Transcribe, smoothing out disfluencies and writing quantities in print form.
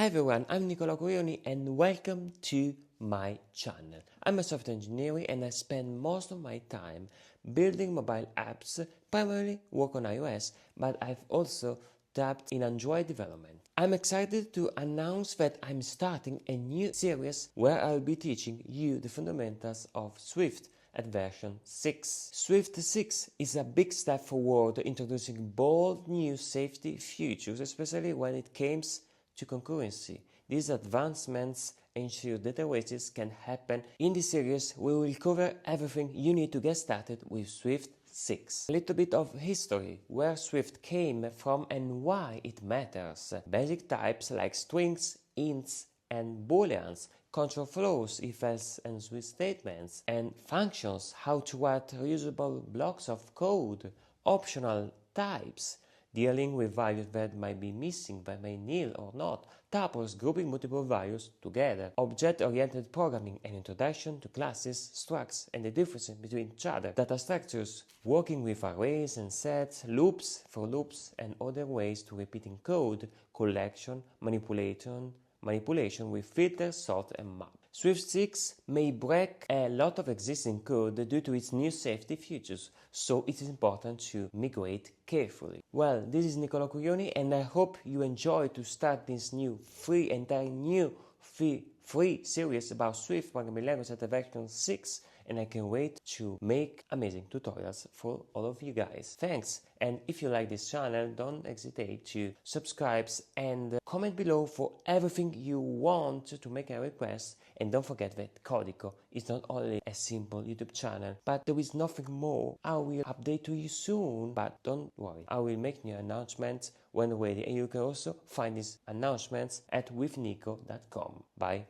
Hi everyone, I'm Nicolò Curioni and welcome to my channel. I'm a software engineer and I spend most of my time building mobile apps, primarily work on iOS, but I've also tapped in Android development. I'm excited to announce that I'm starting a new series where I'll be teaching you the fundamentals of Swift at version 6. Swift 6 is a big step forward, introducing bold new safety features, especially when it comes to concurrency. These advancements ensure data races can happen. In this series, we will cover everything you need to get started with Swift 6. A little bit of history, where Swift came from and why it matters. Basic types like strings, ints, and Booleans, control flows, if-else and switch statements, and functions, how to write reusable blocks of code, optional types, dealing with values that might be missing but may nil or not, tuples, grouping multiple values together, object-oriented programming, and introduction to classes, structs, and the differences between each other, data structures, working with arrays and sets, loops, for loops, and other ways to repeating code, collection, manipulation with filter, sort, and map. Swift 6 may break a lot of existing code due to its new safety features, so it is important to migrate carefully. Well, this is Nicolò Curioni and I hope you enjoy to start this new free series about Swift programming language at version 6, and I can wait to make amazing tutorials for all of you guys. Thanks, and if you like this channel, don't hesitate to subscribe and comment below for everything you want to make a request. And don't forget that Codico is not only a simple YouTube channel, but there is nothing more. I will update to you soon, but don't worry, I will make new announcements when ready, and you can also find these announcements at withnico.com. Bye.